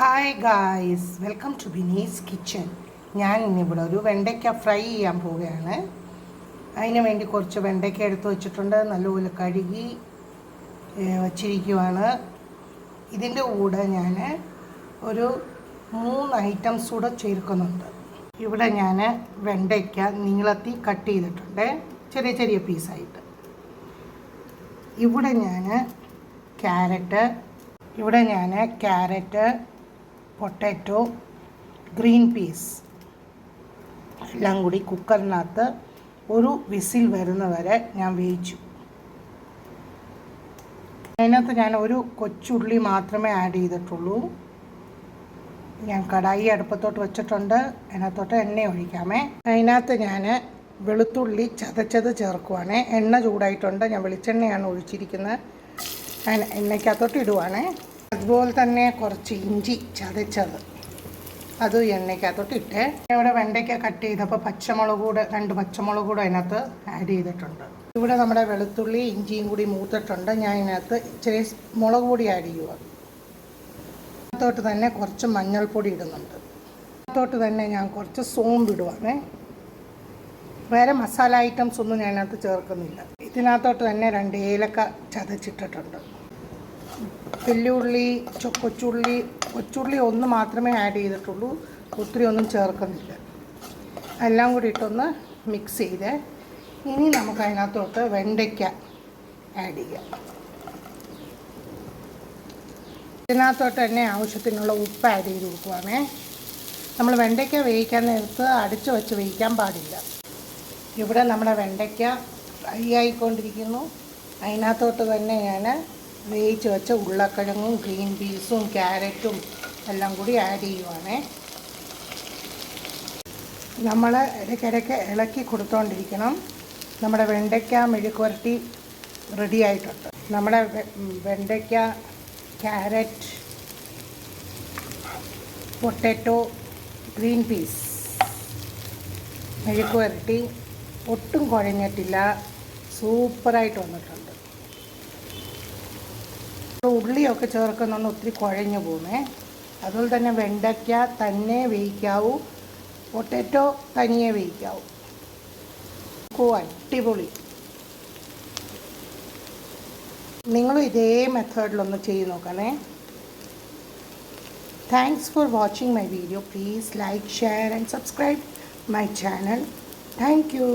Hi guys, welcome to Bini's kitchen. ഞാൻ ഇന്നിവിടെ ഒരു വെണ്ടയ്ക്ക ഫ്രൈ ചെയ്യാൻ പോവുകയാണ്. അതിന് വേണ്ടി കുറച്ച് വെണ്ടയ്ക്ക എടുത്ത് വെച്ചിട്ടുണ്ട്. നല്ലപോലെ കഴുകി വച്ചിരിക്കുവാണ്. ഇതിൻ്റെ കൂടെ ഞാൻ ഒരു 3 ഐറ്റംസ് കൂടെ ചേർക്കുന്നുണ്ട്. ഇവിടെ ഞാൻ വെണ്ടയ്ക്ക നീളത്തിൽ കട്ട് ചെയ്തിട്ടുണ്ട്, ചെറിയ ചെറിയ പീസായിട്ട്. ഇവിടെ ഞാൻ ക്യാരറ്റ്, പൊട്ടാറ്റോ, ഗ്രീൻ പീസ് എല്ലാം കൂടി കുക്കറിനകത്ത് ഒരു വിസിൽ വരുന്നവരെ ഞാൻ വേവിച്ചു. അതിനകത്ത് ഞാൻ ഒരു കൊച്ചുള്ളി മാത്രമേ ആഡ് ചെയ്തിട്ടുള്ളൂ. ഞാൻ കടായി അടുപ്പത്തോട്ട് വെച്ചിട്ടുണ്ട്. അതിനകത്തോട്ട് എണ്ണ ഒഴിക്കാമേ. അതിനകത്ത് ഞാൻ വെളുത്തുള്ളി ചതച്ചത് ചേർക്കുവാണേ. എണ്ണ ചൂടായിട്ടുണ്ട്. ഞാൻ വെളിച്ചെണ്ണയാണ് ഒഴിച്ചിരിക്കുന്നത്. എണ്ണയ്ക്കകത്തോട്ട് ഇടുവാണേ. അതുപോലെ തന്നെ കുറച്ച് ഇഞ്ചി ചതച്ചത് അത് എണ്ണയ്ക്കകത്തോട്ട് ഇട്ട്. ഇവിടെ വെണ്ടയ്ക്ക കട്ട് ചെയ്തപ്പോൾ 2 പച്ചമുളക് കൂടെ അതിനകത്ത് ആഡ് ചെയ്തിട്ടുണ്ട്. ഇവിടെ നമ്മുടെ വെളുത്തുള്ളി ഇഞ്ചിയും കൂടി മൂത്തിട്ടുണ്ട്. ഞാൻ ഇതിനകത്ത് ഇച്ചിരി മുളക് പൊടി ആഡ് ചെയ്യുക. അതിനകത്തോട്ട് തന്നെ കുറച്ച് മഞ്ഞൾപ്പൊടി ഇടുന്നുണ്ട്. അതിനകത്തോട്ട് തന്നെ ഞാൻ കുറച്ച് സോമ്പ് ഇടുവാണേ. വേറെ മസാല ഐറ്റംസ് ഒന്നും ഞാൻ അതിനകത്ത് ചേർക്കുന്നില്ല. ഇതിനകത്തോട്ട് തന്നെ 2 ഏലക്ക ചതച്ചിട്ടിട്ടുണ്ട്. വെല്ലുള്ളി, കൊച്ചുള്ളി ഒന്ന് മാത്രമേ ആഡ് ചെയ്തിട്ടുള്ളൂ. ഒത്തിരി ഒന്നും ചേർക്കുന്നില്ല. എല്ലാം കൂടി ഇട്ടൊന്ന് മിക്സ് ചെയ്ത് ഇനി നമുക്ക് അതിനകത്തോട്ട് വെണ്ടയ്ക്ക ആഡ് ചെയ്യാം. ഇതിനകത്തോട്ട് തന്നെ ആവശ്യത്തിനുള്ള ഉപ്പ് ആഡ് ചെയ്ത് കൊടുക്കുവാണേ. നമ്മൾ വെണ്ടയ്ക്ക വേവിക്കാൻ നേരത്ത് അടിച്ച് വെച്ച് വേവിക്കാൻ പാടില്ല. ഇവിടെ നമ്മുടെ വെണ്ടയ്ക്ക ഫ്രൈ ആയിക്കൊണ്ടിരിക്കുന്നു. അതിനകത്തോട്ട് തന്നെ ഞാൻ വേവിച്ച് വെച്ച ഉരുളക്കിഴങ്ങും ഗ്രീൻ പീസും ക്യാരറ്റും എല്ലാം കൂടി ആഡ് ചെയ്യുവാണേ. നമ്മൾ ഇടയ്ക്കിടയ്ക്ക് ഇളക്കി കൊടുത്തുകൊണ്ടിരിക്കണം. നമ്മുടെ വെണ്ടയ്ക്ക മെഴുക്കുവരട്ടി റെഡി ആയിട്ടുണ്ട്. നമ്മുടെ വെണ്ടയ്ക്ക, ക്യാരറ്റ്, പൊട്ടാറ്റോ, ഗ്രീൻ പീസ് മെഴുക്കുവരട്ടി ഒട്ടും കുഴഞ്ഞിട്ടില്ല. സൂപ്പറായിട്ട് വന്നിട്ടുണ്ട്. ഉള്ളിയൊക്കെ ചേർക്കുന്നൊന്ന് ഒത്തിരി കുഴഞ്ഞു പോകുമേ. അതുപോലെ തന്നെ വെണ്ടയ്ക്ക തന്നെ വേവിക്കാവൂ, പൊട്ടാറ്റോ തനിയെ വേവിക്കാവൂ. അടിപൊളി. നിങ്ങളും ഇതേ മെത്തേഡിലൊന്ന് ചെയ്ത് നോക്കണേ. Thanks for watching my video. Please like, share and subscribe my channel. Thank you.